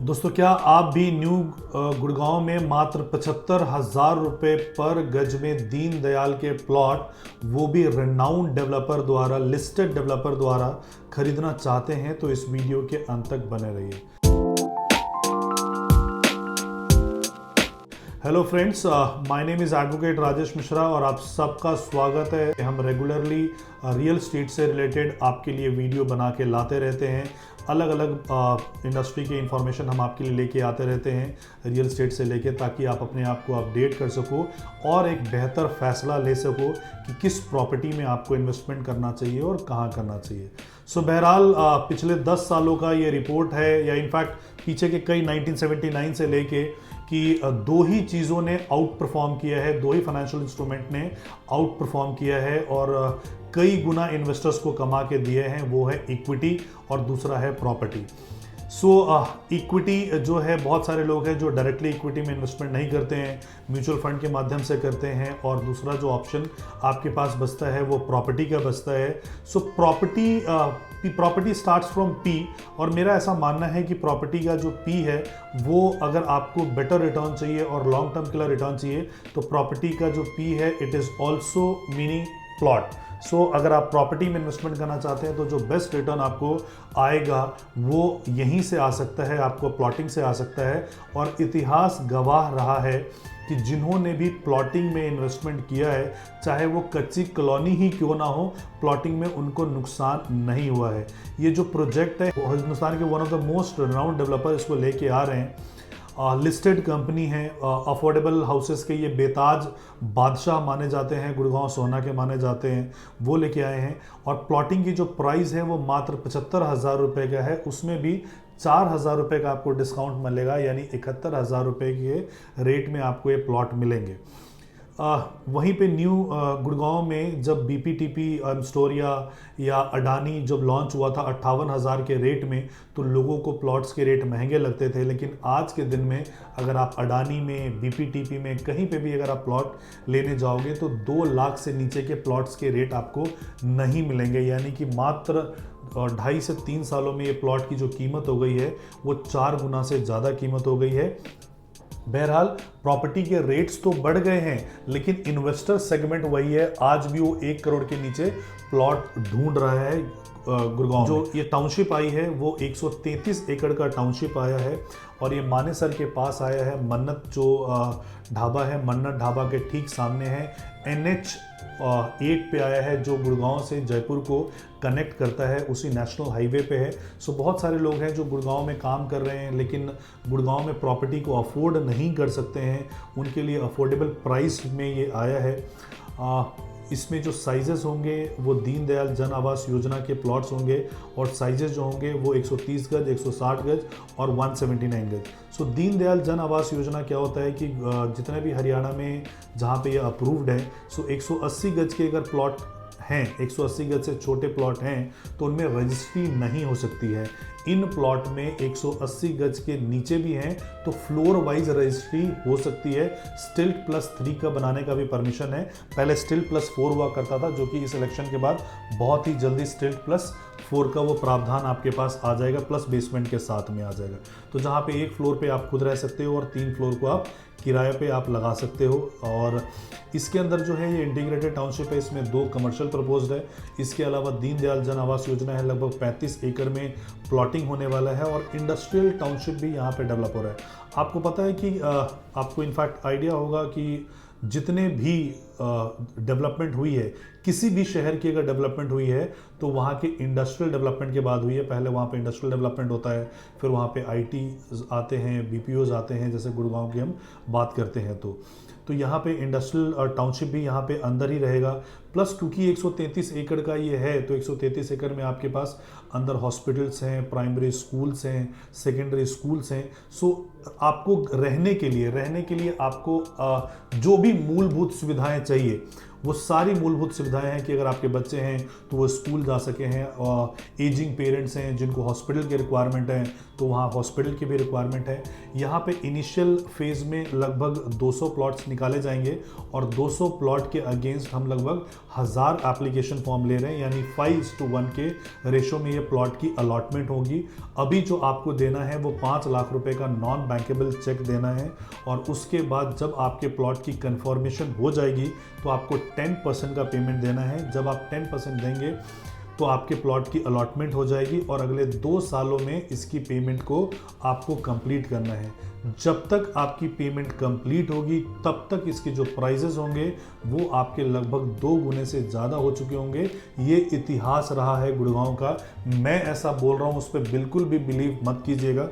दोस्तों, क्या आप भी न्यू गुड़गांव में मात्र 75,000 रुपये पर गज में दीनदयाल के प्लॉट, वो भी रेनाउंड डेवलपर द्वारा, लिस्टेड डेवलपर द्वारा खरीदना चाहते हैं? तो इस वीडियो के अंत तक बने रहिए। Hello friends, my name is advocate Rajesh Mishra और आप सबका स्वागत है। हम रेगुलरली रियल स्टेट से रिलेटेड आपके लिए वीडियो बना के लाते रहते हैं। अलग अलग इंडस्ट्री के इंफॉर्मेशन हम आपके लिए लेके आते रहते हैं रियल स्टेट से लेके, ताकि आप अपने आप को अपडेट कर सको और एक बेहतर फैसला ले सको कि किस प्रॉपर्टी में आपको इन्वेस्टमेंट करना चाहिए और कहाँ करना चाहिए। बहरहाल पिछले 10 सालों का ये रिपोर्ट है, या इनफैक्ट पीछे के कई 1979 से लेके कि दो ही चीज़ों ने आउट परफॉर्म किया है, दो ही फाइनेंशियल इंस्ट्रूमेंट ने आउट परफॉर्म किया है और कई गुना इन्वेस्टर्स को कमा के दिए हैं। वो है इक्विटी और दूसरा है प्रॉपर्टी। इक्विटी जो है, बहुत सारे लोग हैं जो डायरेक्टली इक्विटी में इन्वेस्टमेंट नहीं करते हैं, म्यूचुअल फंड के माध्यम से करते हैं, और दूसरा जो ऑप्शन आपके पास बचता है वो प्रॉपर्टी का बचता है। प्रॉपर्टी स्टार्ट्स फ्रॉम पी, और मेरा ऐसा मानना है कि प्रॉपर्टी का जो पी है वो, अगर आपको बेटर रिटर्न चाहिए और लॉन्ग टर्म के लिए रिटर्न चाहिए, तो प्रॉपर्टी का जो पी है it is also meaning plot. अगर आप प्रॉपर्टी में इन्वेस्टमेंट करना चाहते हैं तो जो बेस्ट रिटर्न आपको आएगा वो यहीं से आ सकता है, आपको प्लॉटिंग से आ सकता है। और इतिहास गवाह रहा है कि जिन्होंने भी प्लॉटिंग में इन्वेस्टमेंट किया है, चाहे वो कच्ची कॉलोनी ही क्यों ना हो, प्लॉटिंग में उनको नुकसान नहीं हुआ है। ये जो प्रोजेक्ट है वो हिंदुस्तान के one of the most renowned developer इसको लेके आ रहे हैं। लिस्टेड कंपनी है, अफोर्डेबल हाउसेस के ये बेताज बादशाह माने जाते हैं, गुड़गांव सोना के माने जाते हैं, वो लेके आए हैं। और प्लॉटिंग की जो प्राइस है वो मात्र 75,000 रुपये का है, उसमें भी 4,000 रुपये का आपको डिस्काउंट मिलेगा, यानी 71,000 रुपये के रेट में आपको ये प्लॉट मिलेंगे। वहीं पे न्यू गुड़गांव में जब बीपीटीपी एमस्टोरिया या अडानी जब लॉन्च हुआ था 58,000 के रेट में, तो लोगों को प्लॉट्स के रेट महंगे लगते थे। लेकिन आज के दिन में अगर आप अडानी में, बीपीटीपी में, कहीं पे भी अगर आप प्लॉट लेने जाओगे तो 2 लाख से नीचे के प्लॉट्स के रेट आपको नहीं मिलेंगे। यानी कि मात्र 2.5 से 3 सालों में ये प्लॉट की जो कीमत हो गई है वो 4 गुना से ज़्यादा कीमत हो गई है। बहरहाल प्रॉपर्टी के रेट्स तो बढ़ गए हैं, लेकिन इन्वेस्टर सेगमेंट वही है। आज भी वो 1 करोड़ के नीचे प्लॉट ढूंढ रहा है। गुड़गांव जो ये टाउनशिप आई है वो 133 एकड़ का टाउनशिप आया है, और ये मानेसर के पास आया है। मन्नत जो ढाबा है, मन्नत ढाबा के ठीक सामने है। NH 8 पे आया है, जो गुड़गांव से जयपुर को कनेक्ट करता है, उसी नेशनल हाईवे पे है। बहुत सारे लोग हैं जो गुड़गांव में काम कर रहे हैं लेकिन गुड़गांव में प्रॉपर्टी को अफोर्ड नहीं कर सकते हैं, उनके लिए अफोर्डेबल प्राइस में ये आया है। इसमें जो साइजेस होंगे वो दीनदयाल जन आवास योजना के प्लॉट्स होंगे, और साइजेस जो होंगे वो 130 गज, 160 गज और 179 गज। दीनदयाल जन आवास योजना क्या होता है कि जितने भी हरियाणा में जहाँ पे ये अप्रूव्ड है, 180 गज के अगर प्लॉट हैं, 180 गज से छोटे प्लॉट हैं, तो उनमें रजिस्ट्री नहीं हो सकती है। इन प्लॉट में 180 गज के नीचे भी हैं तो फ्लोर वाइज रजिस्ट्री हो सकती है। स्टिल्ट +3 का बनाने का भी परमिशन है। पहले स्टिल्ट +4 हुआ करता था, जो कि इस इलेक्शन के बाद बहुत ही जल्दी स्टिल्ट +4 का वो प्रावधान आपके पास आ जाएगा, प्लस बेसमेंट के साथ में आ जाएगा। तो जहाँ पे 1 फ्लोर पे आप खुद रह सकते हो और 3 फ्लोर को आप किराए पे आप लगा सकते हो। और इसके अंदर जो है ये इंटीग्रेटेड टाउनशिप है, इसमें 2 कमर्शियल प्रपोज्ड है। इसके अलावा दीनदयाल जन आवास योजना है, लगभग 35 एकड़ में प्लॉटिंग होने वाला है, और इंडस्ट्रियल टाउनशिप भी यहाँ पे डेवलप हो रहा है। आपको पता है कि आपको इनफैक्ट आइडिया होगा कि जितने भी डेवलपमेंट हुई है, किसी भी शहर की अगर डेवलपमेंट हुई है तो वहाँ के इंडस्ट्रियल डेवलपमेंट के बाद हुई है। पहले वहाँ पे इंडस्ट्रियल डेवलपमेंट होता है, फिर वहाँ पे IT आते हैं, BPOs आते हैं, जैसे गुड़गांव की हम बात करते हैं। तो यहाँ पे इंडस्ट्रियल टाउनशिप भी यहाँ पे अंदर ही रहेगा। प्लस क्योंकि 133 एकड़ का ये है, तो 133 एकड़ में आपके पास अंदर हॉस्पिटल्स हैं, प्राइमरी स्कूल्स हैं, सेकेंडरी स्कूल्स हैं। आपको रहने के लिए आपको जो भी मूलभूत सुविधाएं चाहिए वो सारी मूलभूत सुविधाएं हैं कि अगर आपके बच्चे हैं तो वो स्कूल जा सके हैं, और एजिंग पेरेंट्स हैं जिनको हॉस्पिटल की रिक्वायरमेंट है तो वहाँ हॉस्पिटल की भी रिक्वायरमेंट है। यहाँ पे इनिशियल फेज़ में लगभग 200 प्लॉट्स निकाले जाएंगे और 200 प्लॉट के अगेंस्ट हम लगभग 1000 एप्लीकेशन फॉर्म ले रहे हैं, यानी 5:1 के रेशो में ये प्लॉट की अलॉटमेंट होगी। अभी जो आपको देना है वो 5 लाख रुपए का नॉन बैंकेबल चेक देना है, और उसके बाद जब आपके प्लॉट की कंफर्मेशन हो जाएगी तो आपको 10% का पेमेंट देना है। जब आप 10% देंगे तो आपके प्लॉट की अलॉटमेंट हो जाएगी और अगले 2 सालों में इसकी पेमेंट को आपको कंप्लीट करना है। जब तक आपकी पेमेंट कंप्लीट होगी तब तक इसके जो प्राइजेस होंगे वो आपके लगभग 2 गुने से ज़्यादा हो चुके होंगे। ये इतिहास रहा है गुड़गांव का। मैं ऐसा बोल रहा हूँ उस पर बिल्कुल भी बिलीव मत कीजिएगा।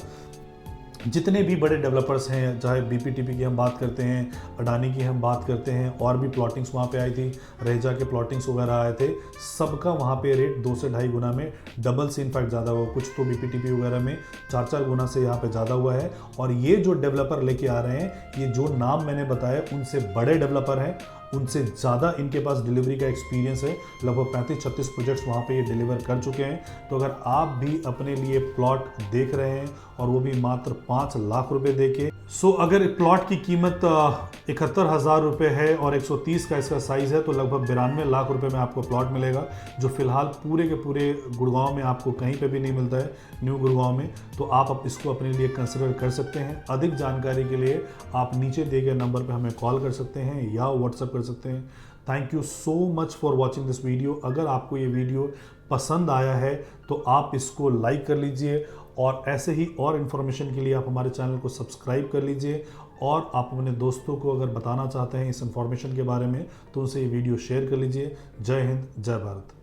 जितने भी बड़े डेवलपर्स हैं, चाहे बीपीटीपी की हम बात करते हैं, अडानी की हम बात करते हैं, और भी प्लॉटिंग्स वहाँ पे आई थी, रेजा के प्लॉटिंग्स वगैरह आए थे, सबका वहाँ पे रेट 2 से 2.5 गुना में डबल से इनफैक्ट ज़्यादा हुआ। कुछ तो बीपीटीपी वगैरह में 4-4 गुना से यहाँ पे ज़्यादा हुआ है। और ये जो डेवलपर लेके आ रहे हैं, ये जो नाम मैंने बताया उनसे बड़े डेवलपर हैं, उनसे ज़्यादा इनके पास डिलीवरी का एक्सपीरियंस है। लगभग 35-36 प्रोजेक्ट्स वहाँ पे ये डिलीवर कर चुके हैं। तो अगर आप भी अपने लिए प्लॉट देख रहे हैं और वो भी मात्र 5 लाख रुपए देके, सो अगर प्लॉट की कीमत 71,000 रुपये है और 130 का इसका साइज़ है तो लगभग 92 लाख रुपए में आपको प्लॉट मिलेगा, जो फिलहाल पूरे के पूरे गुड़गांव में आपको कहीं पे भी नहीं मिलता है, न्यू गुड़गांव में। तो आप अब इसको अपने लिए कंसिडर कर सकते हैं। अधिक जानकारी के लिए आप नीचे दिए गए नंबर पर हमें कॉल कर सकते हैं या व्हाट्सएप कर सकते हैं। Thank you so much for watching this video. अगर आपको ये वीडियो पसंद आया है तो आप इसको लाइक कर लीजिए, और ऐसे ही और इन्फॉर्मेशन के लिए आप हमारे चैनल को सब्सक्राइब कर लीजिए। और आप अपने दोस्तों को अगर बताना चाहते हैं इस इन्फॉर्मेशन के बारे में तो उनसे ये वीडियो शेयर कर लीजिए। जय हिंद, जय भारत।